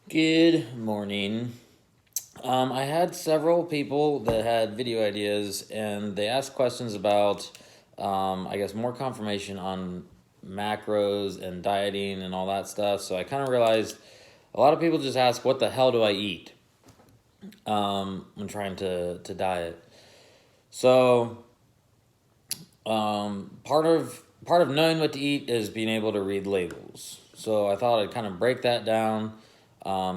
Good morning. I had several people that had video ideas and they asked questions about, I guess, more confirmation on macros and dieting and all that stuff. So I kind of realized a lot of people just ask, what the hell do I eat when trying to diet? So part of knowing what to eat is being able to read labels. So I thought I'd kind of break that down.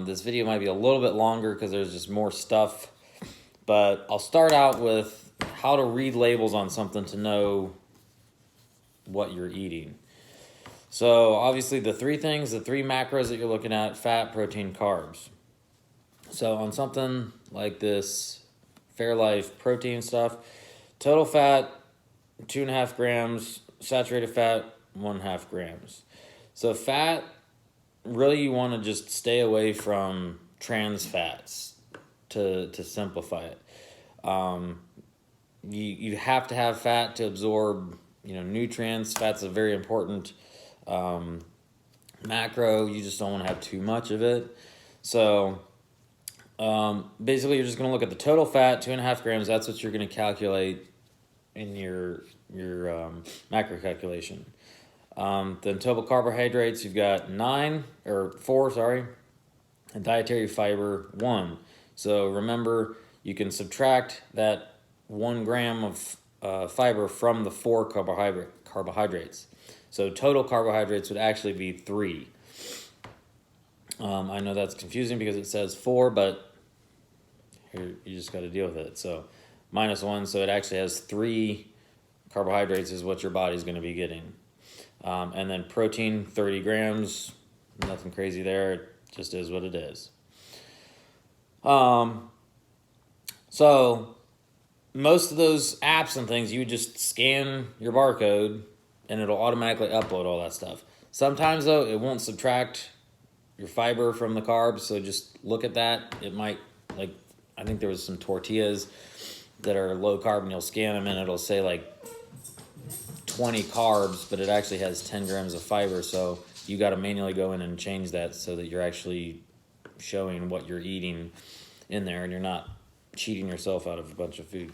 This video might be a little bit longer because there's just more stuff, but I'll start out with how to read labels on something to know what you're eating. So obviously the three macros that you're looking at: fat, protein, carbs. So on something like this Fairlife protein stuff, total fat 2.5 grams, saturated fat 1.5 grams. So fat, really you want to just stay away from trans fats to simplify it. You have to have fat to absorb nutrients. Fat's a very important macro. You just don't want to have too much of it. So basically you're just going to look at the total fat, 2.5 grams. That's what you're going to calculate in your macro calculation. Then total carbohydrates, you've got 4, and dietary fiber 1. So remember, you can subtract that 1 gram of fiber from the 4 carbohydrates. So total carbohydrates would actually be 3. I know that's confusing because it says 4, but here you just got to deal with it. So -1, so it actually has 3 carbohydrates is what your body's going to be getting. And then protein, 30 grams, nothing crazy there. It just is what it is. So most of those apps and things, you would just scan your barcode and it'll automatically upload all that stuff. Sometimes though, it won't subtract your fiber from the carbs, so just look at that. It might, I think there was some tortillas that are low carb and you'll scan them and it'll say 20 carbs, but it actually has 10 grams of fiber. So you got to manually go in and change that so that you're actually showing what you're eating in there and you're not cheating yourself out of a bunch of food.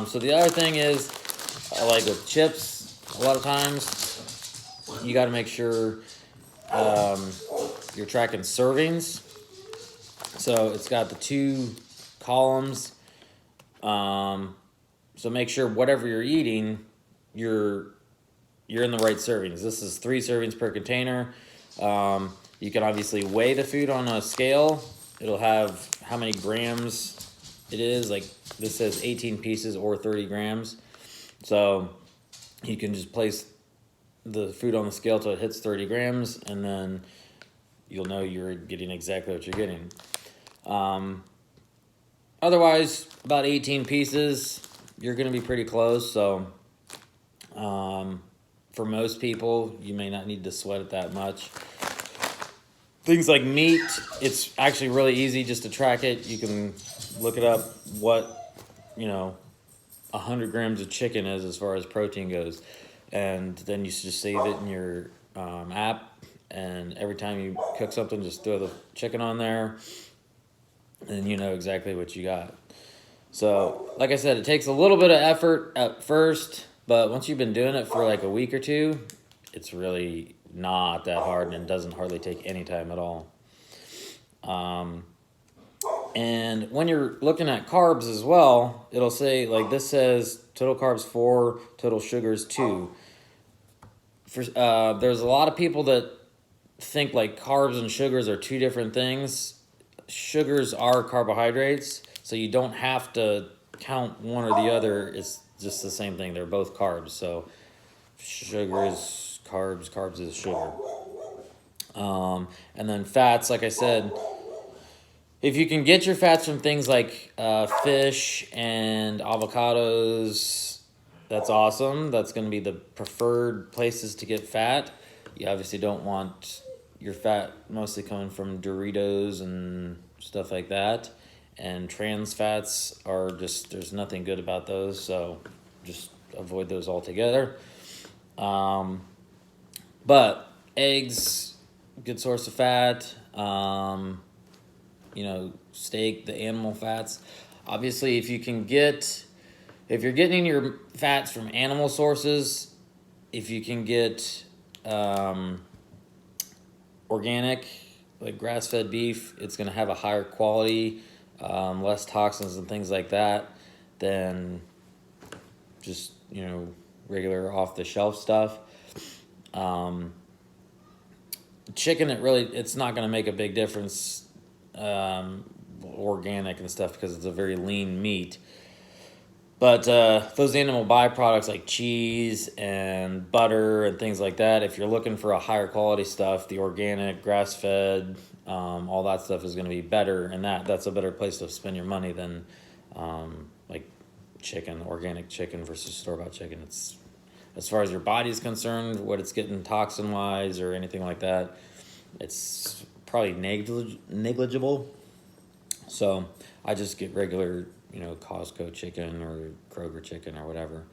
So the other thing is, like with chips, a lot of times you got to make sure you're tracking servings. So it's got the 2 columns. So make sure whatever you're eating, you're in the right servings. This is 3 servings per container. You can obviously weigh the food on a scale. It'll have how many grams it is. Like this says 18 pieces or 30 grams. So you can just place the food on the scale till it hits 30 grams, and then you'll know you're getting exactly what you're getting. Otherwise, about 18 pieces, you're going to be pretty close. So for most people, you may not need to sweat it that much. Things like meat, it's actually really easy just to track it. You can look it up what 100 grams of chicken is as far as protein goes. And then you just save it in your app. And every time you cook something, just throw the chicken on there. And you know exactly what you got. So, like I said, it takes a little bit of effort at first, but once you've been doing it for like a week or two, it's really not that hard and it doesn't hardly take any time at all. And when you're looking at carbs as well, it'll say, like this says, total carbs 4, total sugars 2. There's a lot of people that think like carbs and sugars are 2 different things. Sugars are carbohydrates, so you don't have to count one or the other. It's just the same thing. They're both carbs. So sugar is carbs, carbs is sugar. And then fats, like I said, if you can get your fats from things like fish and avocados, that's awesome. That's going to be the preferred places to get fat. You obviously don't want your fat mostly coming from Doritos and stuff like that. And trans fats are just, there's nothing good about those, so just avoid those altogether. But eggs, good source of fat. You know, steak, the animal fats. Obviously, if you're getting your fats from animal sources, if you can get organic, like grass-fed beef, it's going to have a higher quality, less toxins and things like that than just, you know, regular off-the-shelf stuff. Chicken, it's not going to make a big difference, organic and stuff, because it's a very lean meat. But those animal byproducts like cheese and butter and things like that, if you're looking for a higher quality stuff, the organic, grass-fed, all that stuff is going to be better, and that's a better place to spend your money than like chicken, organic chicken versus store-bought chicken. It's, as far as your body's concerned, what it's getting toxin-wise or anything like that, it's probably negligible. So I just get regular, you know, Costco chicken or Kroger chicken or whatever.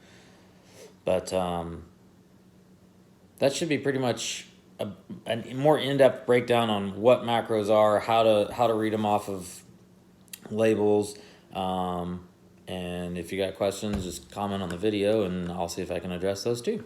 But that should be pretty much a more in-depth breakdown on what macros are, how to read them off of labels. And if you got questions, just comment on the video and I'll see if I can address those too.